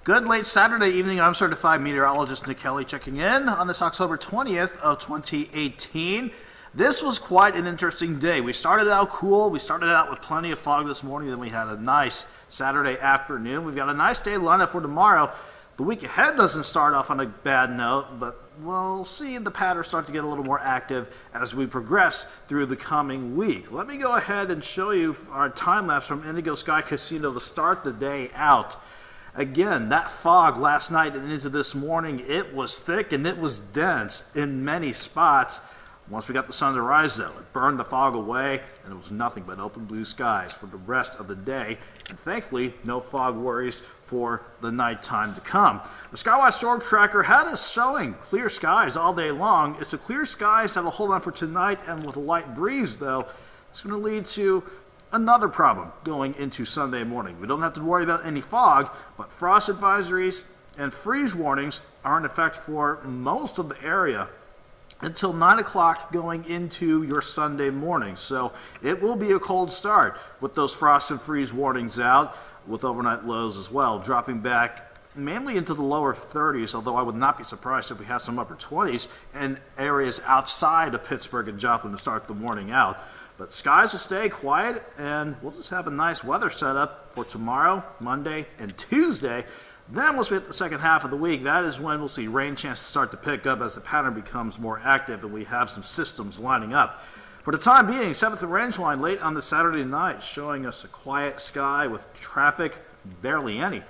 Good late Saturday evening. I'm certified meteorologist Nick Kelly checking in on this October 20th of 2018. This was quite an interesting day. We started out cool. We started out with plenty of fog this morning. Then we had a nice Saturday afternoon. We've got a nice day lined up for tomorrow. The week ahead doesn't start off on a bad note, but we'll see the pattern start to get a little more active as we progress through the coming week. Let me go ahead and show you our time lapse from Indigo Sky Casino to start the day out. Again, that fog last night and into this morning, it was thick and it was dense in many spots. Once we got the sun to rise, though, it burned the fog away, and it was nothing but open blue skies for the rest of the day. And thankfully, no fog worries for the nighttime to come. The Skywatch Storm Tracker had us showing clear skies all day long. It's the clear skies that will hold on for tonight, and with a light breeze, though, it's going to lead to another problem going into Sunday morning. We don't have to worry about any fog, but frost advisories and freeze warnings are in effect for most of the area until 9 o'clock going into your Sunday morning. So it will be a cold start with those frost and freeze warnings out, with overnight lows as well, dropping back mainly into the lower 30s, although I would not be surprised if we had some upper 20s in areas outside of Pittsburgh and Joplin to start the morning out. But skies will stay quiet, and we'll just have a nice weather setup for tomorrow, Monday, and Tuesday. Then once we hit the second half of the week, that is when we'll see rain chances start to pick up as the pattern becomes more active and we have some systems lining up. For the time being, 7th range line late on the Saturday night, showing us a quiet sky with traffic, barely any,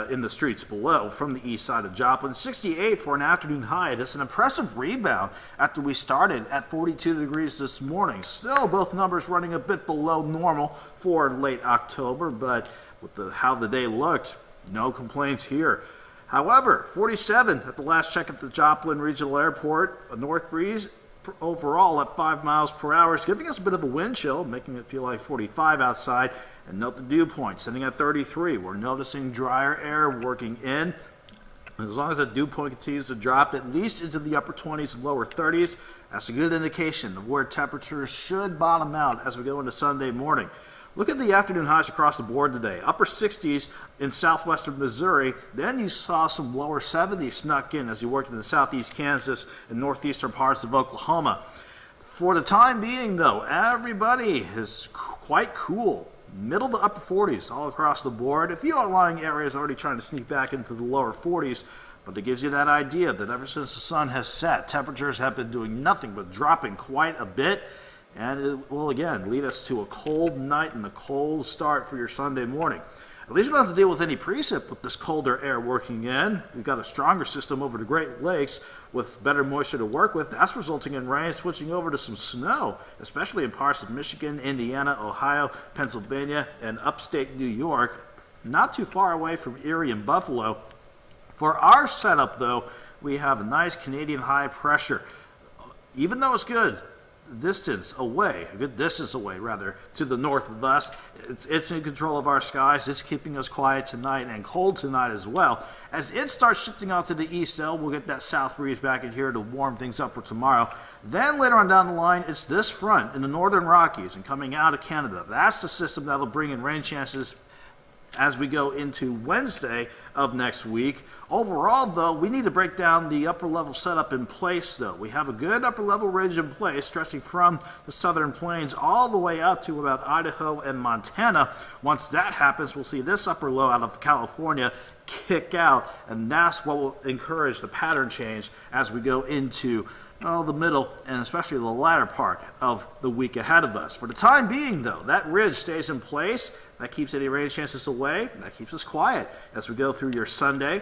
in the streets below from the east side of Joplin. 68 for an afternoon high. That's an impressive rebound after we started at 42 degrees this morning. Still, both numbers running a bit below normal for late October, but with how the day looked, no complaints here. However, 47 at the last check at the Joplin Regional Airport. A north breeze overall at 5 miles per hour is giving us a bit of a wind chill, making it feel like 45 outside. And note the dew point sitting at 33. We're noticing drier air working in. And as long as that dew point continues to drop at least into the upper 20s and lower 30s, that's a good indication of where temperatures should bottom out as we go into Sunday morning. Look at the afternoon highs across the board today. Upper 60s in southwestern Missouri. Then you saw some lower 70s snuck in as you worked into southeast Kansas and northeastern parts of Oklahoma. For the time being, though, everybody is quite cool. Middle to upper 40s all across the board. A few outlying areas already trying to sneak back into the lower 40s, but it gives you that idea that ever since the sun has set, temperatures have been doing nothing but dropping quite a bit. And it will, again, lead us to a cold night and a cold start for your Sunday morning. At least we don't have to deal with any precip with this colder air working in. We've got a stronger system over the Great Lakes with better moisture to work with. That's resulting in rain switching over to some snow, especially in parts of Michigan, Indiana, Ohio, Pennsylvania, and upstate New York, not too far away from Erie and Buffalo. For our setup, though, we have a nice Canadian high pressure. Even though it's good, a good distance away, to the north of us. It's in control of our skies. It's keeping us quiet tonight and cold tonight as well. As it starts shifting off to the east, though, we'll get that south breeze back in here to warm things up for tomorrow. Then later on down the line, it's this front in the northern Rockies and coming out of Canada. That's the system that will bring in rain chances as we go into Wednesday of next week. Overall, though, we need to break down the upper level setup in place, though. We have a good upper level ridge in place stretching from the southern plains all the way up to about Idaho and Montana. Once that happens, we'll see this upper low out of California kick out, and that's what will encourage the pattern change as we go into the middle and especially the latter part of the week ahead of us. For the time being, though, that ridge stays in place. That keeps any rain chances away. That keeps us quiet as we go through your Sunday,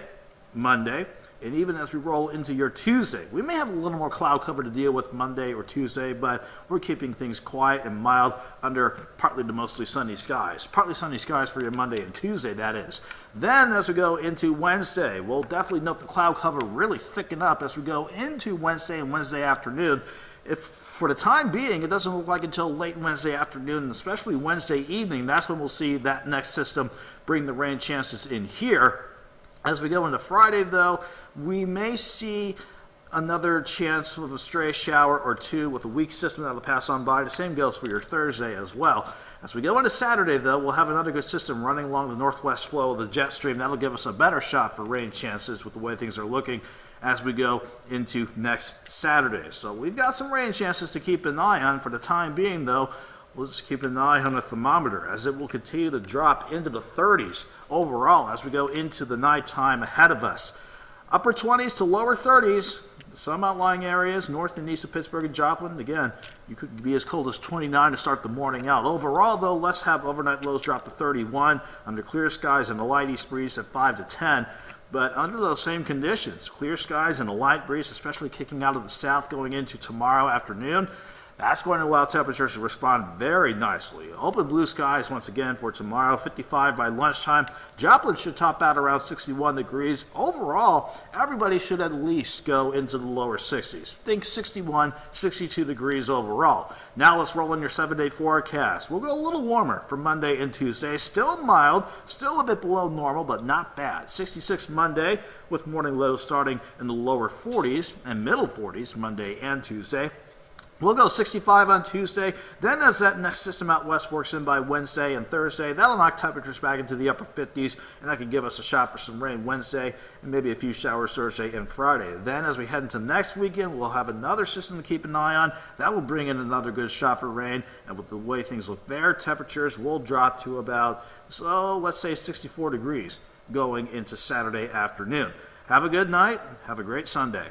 Monday, and even as we roll into your Tuesday. We may have a little more cloud cover to deal with Monday or Tuesday, but we're keeping things quiet and mild under partly to mostly sunny skies. Partly sunny skies for your Monday and Tuesday, that is. Then as we go into Wednesday, we'll definitely note the cloud cover really thicken up as we go into Wednesday and Wednesday afternoon. For the time being, it doesn't look like until late Wednesday afternoon, and especially Wednesday evening, that's when we'll see that next system bring the rain chances in here. As we go into Friday, though, we may see another chance of a stray shower or two with a weak system that will pass on by. The same goes for your Thursday as well. As we go into Saturday, though, we'll have another good system running along the northwest flow of the jet stream. That'll give us a better shot for rain chances with the way things are looking as we go into next Saturday. So we've got some rain chances to keep an eye on. For the time being, though, we'll just keep an eye on the thermometer as it will continue to drop into the 30s overall as we go into the nighttime ahead of us. Upper 20s to lower 30s. Some outlying areas north and east of Pittsburgh and Joplin. Again, you could be as cold as 29 to start the morning out. Overall, though, let's have overnight lows drop to 31 under clear skies and a light east breeze at 5 to 10. But under those same conditions, clear skies and a light breeze, especially kicking out of the south going into tomorrow afternoon, that's going to allow temperatures to respond very nicely. Open blue skies once again for tomorrow, 55 by lunchtime. Joplin should top out around 61 degrees. Overall, everybody should at least go into the lower 60s. Think 61, 62 degrees overall. Now let's roll in your 7-day forecast. We'll go a little warmer for Monday and Tuesday. Still mild, still a bit below normal, but not bad. 66 Monday with morning lows starting in the lower 40s and middle 40s Monday and Tuesday. We'll go 65 on Tuesday. Then as that next system out west works in by Wednesday and Thursday, that'll knock temperatures back into the upper 50s, and that can give us a shot for some rain Wednesday and maybe a few showers Thursday and Friday. Then as we head into next weekend, we'll have another system to keep an eye on. That will bring in another good shot for rain, and with the way things look there, temperatures will drop to about, so let's say 64 degrees going into Saturday afternoon. Have a good night. Have a great Sunday.